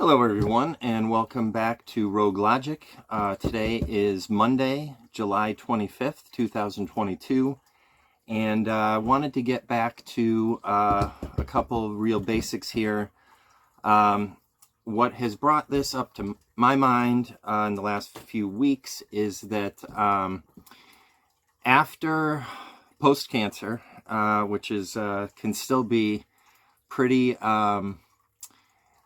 Hello everyone and welcome back to Rogue Logic. Today is Monday, July 25th, 2022, and I wanted to get back to a couple of real basics here. What has brought this up to my mind in the last few weeks is that after post-cancer, which is can still be pretty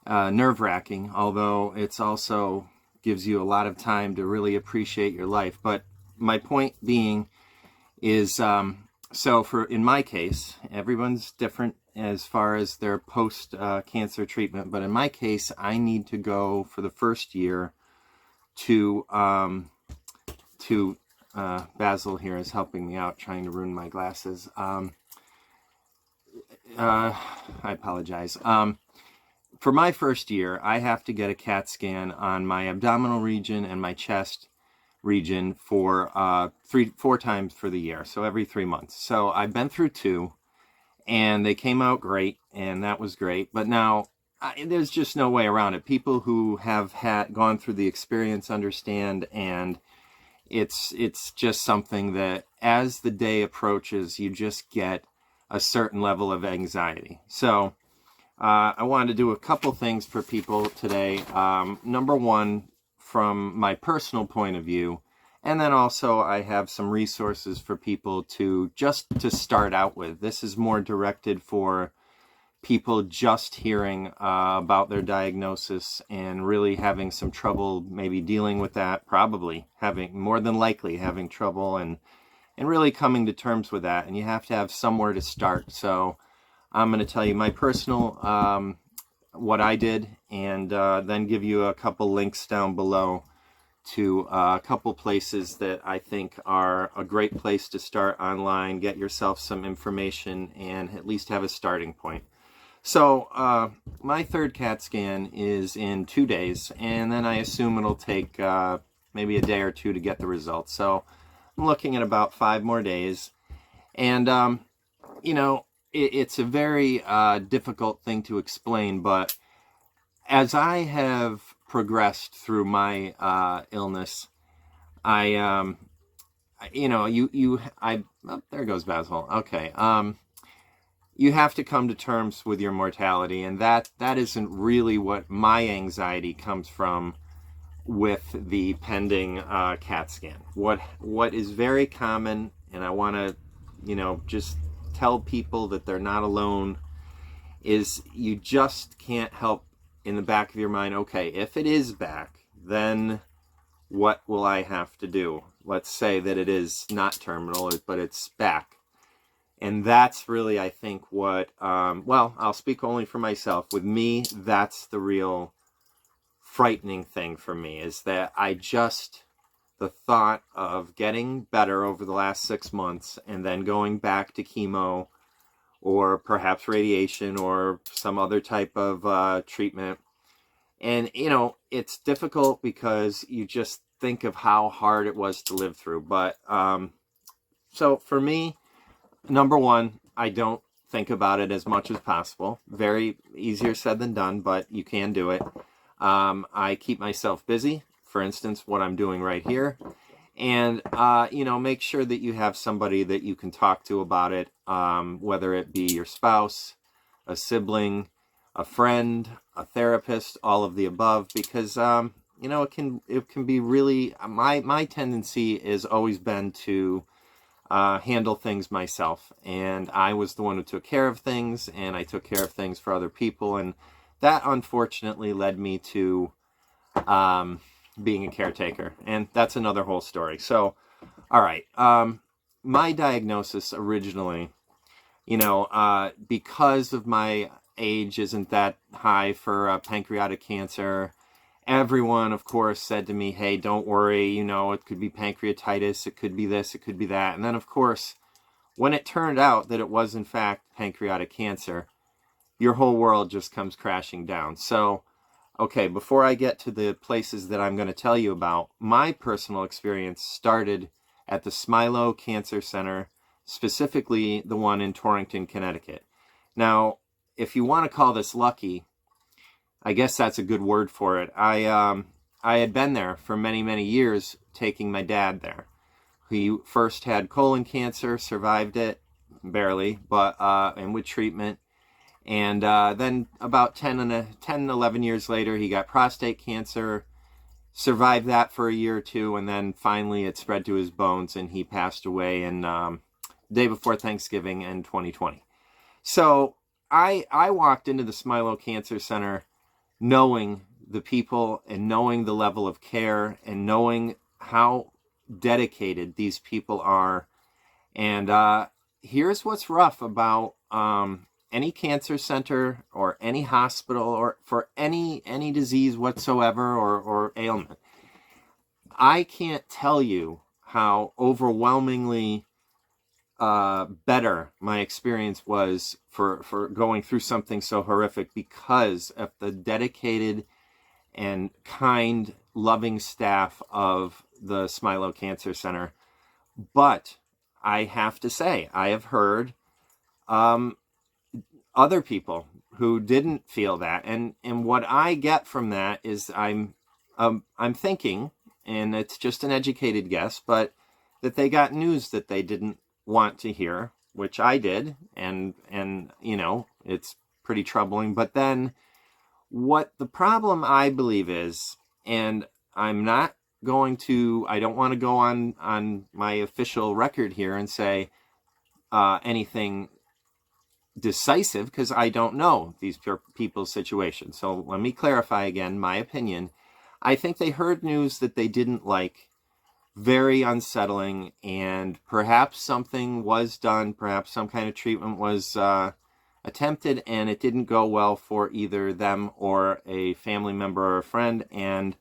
nerve-wracking, although it's also gives you a lot of time to really appreciate your life. But my point being is, in my case, everyone's different as far as their post-cancer treatment, but in my case, I need to go for the first year to Basil here is helping me out, trying to ruin my glasses. I apologize. For my first year, I have to get a CAT scan on my abdominal region and my chest region for 4 times for the year, so every 3 months. So I've been through 2, and they came out great, and that was great. But now there's just no way around it. People who have gone through the experience understand, and it's just something that as the day approaches, you just get a certain level of anxiety. So I wanted to do a couple things for people today. Number one, from my personal point of view, and then also I have some resources for people to start out with. This is more directed for people just hearing about their diagnosis and really having some trouble maybe dealing with that, probably more than likely having trouble and really coming to terms with that. And you have to have somewhere to start. So I'm going to tell you my personal, what I did, and then give you a couple links down below to a couple places that I think are a great place to start online, get yourself some information, and at least have a starting point. So my third CAT scan is in 2 days, and then I assume it'll take maybe a day or 2 to get the results. So I'm looking at about 5 more days, and it's a very difficult thing to explain, but as I have progressed through my illness, there goes Basil. Okay. You have to come to terms with your mortality, and that isn't really what my anxiety comes from with the pending CAT scan. What is very common, and I want to, just tell people that they're not alone, is you just can't help in the back of your mind, okay, if it is back, then what will I have to do? Let's say that it is not terminal, but it's back. And that's really, I think, what, I'll speak only for myself. With me, that's the real frightening thing for me, is that the thought of getting better over the last 6 months and then going back to chemo or perhaps radiation or some other type of treatment. And, it's difficult because you just think of how hard it was to live through. But so for me, number one, I don't think about it as much as possible. Very easier said than done, but you can do it. I keep myself busy. For instance, what I'm doing right here, and make sure that you have somebody that you can talk to about it, whether it be your spouse, a sibling, a friend, a therapist, all of the above, because it can be really, my tendency has always been to handle things myself, and I was the one who took care of things, and I took care of things for other people, and that unfortunately led me to being a caretaker, and that's another whole story. So, all right, my diagnosis originally, because of my age isn't that high for pancreatic cancer, everyone, of course, said to me, hey, don't worry, it could be pancreatitis, it could be this, it could be that. And then, of course, when it turned out that it was, in fact, pancreatic cancer, your whole world just comes crashing down. So, okay, before I get to the places that I'm going to tell you about, my personal experience started at the Smilow Cancer Center, specifically the one in Torrington, Connecticut. Now, if you want to call this lucky, I guess that's a good word for it. I had been there for many, many years, taking my dad there. He first had colon cancer, survived it, barely, but and with treatment. And then about 11 years later, he got prostate cancer, survived that for a year or two, and then finally it spread to his bones, and he passed away in day before Thanksgiving in 2020. So I walked into the Smilow Cancer Center knowing the people and knowing the level of care and knowing how dedicated these people are. And here's what's rough about any cancer center or any hospital or for any disease whatsoever or ailment. I can't tell you how overwhelmingly better my experience was for going through something so horrific because of the dedicated and kind, loving staff of the Smilow Cancer Center. But I have to say, I have heard other people who didn't feel that, and what I get from that is I'm thinking, and it's just an educated guess, but that they got news that they didn't want to hear, which I did, and you know, it's pretty troubling. But then what the problem I believe is, and I'm not going to, I don't want to go on my official record here and say anything decisive, because I don't know these people's situation. So let me clarify again my opinion. I think they heard news that they didn't like, very unsettling, and perhaps something was done, perhaps some kind of treatment was attempted, and it didn't go well for either them or a family member or a friend. And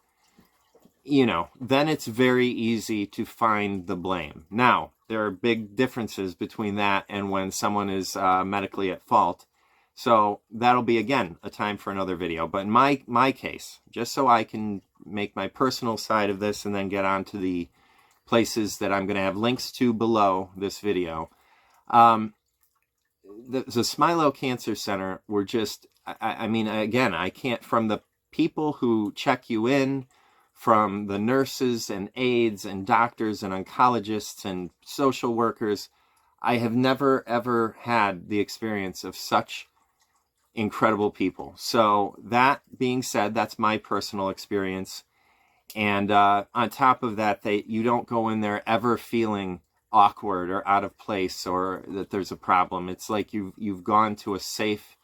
you know, then it's very easy to find the blame. Now, there are big differences between that and when someone is medically at fault. So that'll be, again, a time for another video. But in my case, just so I can make my personal side of this and then get on to the places that I'm going to have links to below this video. The Smilow Cancer Center were just, I mean, again, I can't, from the people who check you in, from the nurses and aides and doctors and oncologists and social workers, I have never, ever had the experience of such incredible people. So that being said, that's my personal experience. And on top of that, you don't go in there ever feeling awkward or out of place or that there's a problem. It's like you've gone to a safe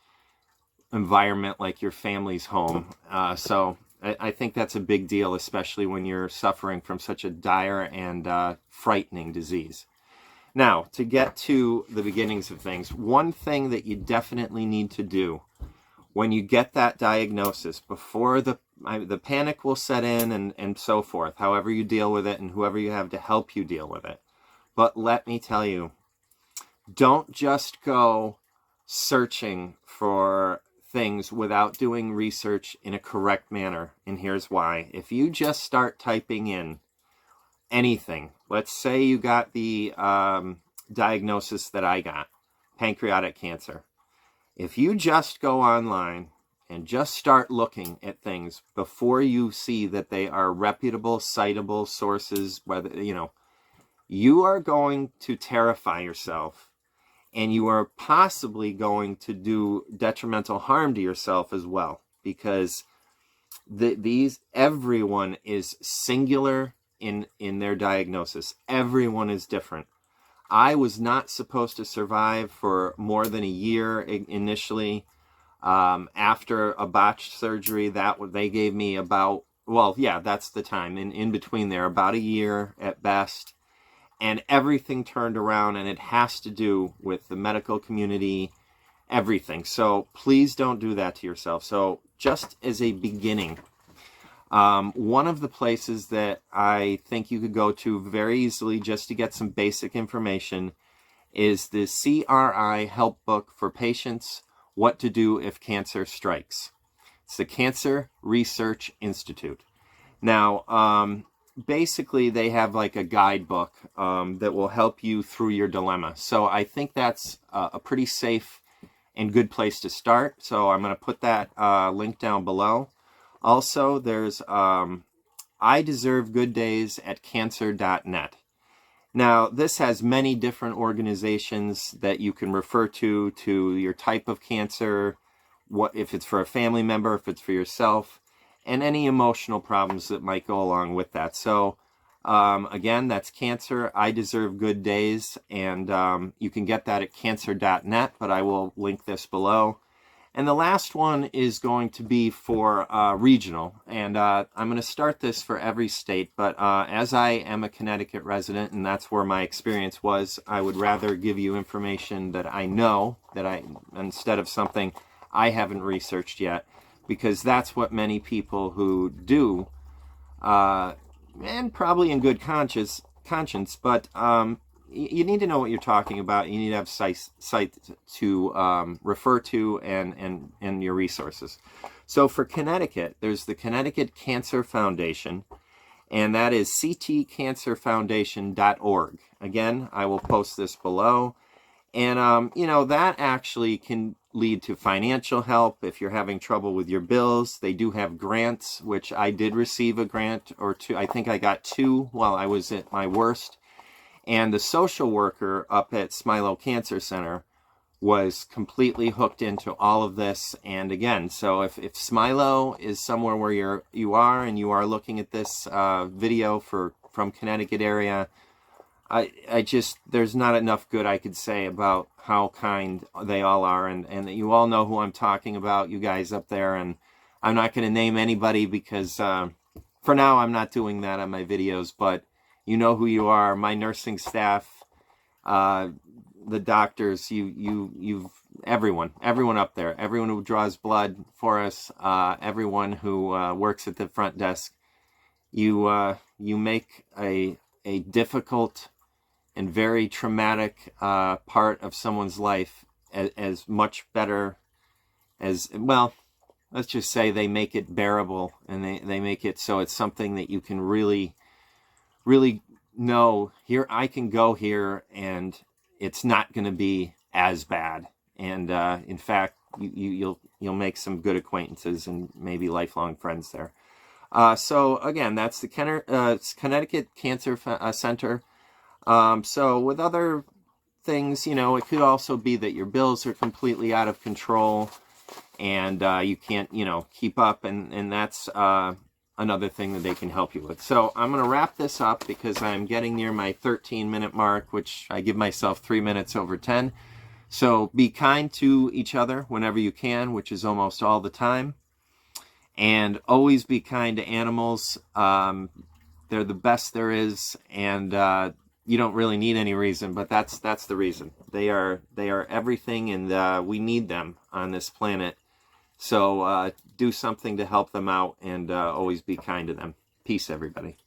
environment, like your family's home. So I think that's a big deal, especially when you're suffering from such a dire and frightening disease. Now, to get to the beginnings of things, one thing that you definitely need to do when you get that diagnosis, before the panic will set in and so forth, however you deal with it and whoever you have to help you deal with it. But let me tell you, don't just go searching for things without doing research in a correct manner. And here's why. If you just start typing in anything, let's say you got the diagnosis that I got, pancreatic cancer. If you just go online and just start looking at things before you see that they are reputable, citable sources, whether, you know, you are going to terrify yourself. And you are possibly going to do detrimental harm to yourself as well, because everyone is singular in their diagnosis. Everyone is different. I was not supposed to survive for more than a year initially. After a botched surgery, they gave me about, well, yeah, that's the time in between there, about a year at best. And everything turned around, and it has to do with the medical community, everything. So please don't do that to yourself. So just as a beginning, one of the places that I think you could go to very easily just to get some basic information is the CRI Help Book for Patients, What to Do If Cancer Strikes. It's the Cancer Research Institute. Now, basically, they have like a guidebook that will help you through your dilemma. So I think that's a pretty safe and good place to start. So I'm going to put that link down below. Also, there's I Deserve Good Days at cancer.net. Now, this has many different organizations that you can refer to your type of cancer, what if it's for a family member, if it's for yourself, and any emotional problems that might go along with that. So again, that's Cancer, I Deserve Good Days, and you can get that at cancer.net, but I will link this below. And the last one is going to be for regional, and I'm going to start this for every state, but as I am a Connecticut resident, and that's where my experience was, I would rather give you information that I know, instead of something I haven't researched yet, because that's what many people who do, and probably in good conscience, but you need to know what you're talking about. You need to have sites to refer to and your resources. So for Connecticut, there's the Connecticut Cancer Foundation, and that is ctcancerfoundation.org. Again, I will post this below. And, you know, that actually can lead to financial help if you're having trouble with your bills. They do have grants, which I did receive a grant or two. I think I got 2 while I was at my worst. And the social worker up at Smilow Cancer Center was completely hooked into all of this. And again, so if Smilow is somewhere where you are and you are looking at this video from Connecticut area, I just, there's not enough good I could say about how kind they all are, and you all know who I'm talking about, you guys up there, and I'm not going to name anybody because for now I'm not doing that on my videos, but you know who you are, my nursing staff, the doctors, everyone up there, everyone who draws blood for us, everyone who works at the front desk. You make a difficult and very traumatic part of someone's life as much better as, well, let's just say they make it bearable, and they make it so it's something that you can really know, here I can go here and it's not going to be as bad. And in fact, you'll make some good acquaintances and maybe lifelong friends there. So again, that's the Connecticut Cancer Center. So with other things, you know, it could also be that your bills are completely out of control and you can't, you know, keep up, and that's another thing that they can help you with. So I'm going to wrap this up because I'm getting near my 13-minute mark, which I give myself 3 minutes over 10. So be kind to each other whenever you can, which is almost all the time. And always be kind to animals. They're the best there is, and you don't really need any reason, but that's the reason. They are everything, and we need them on this planet. So do something to help them out, and always be kind to them. Peace, everybody.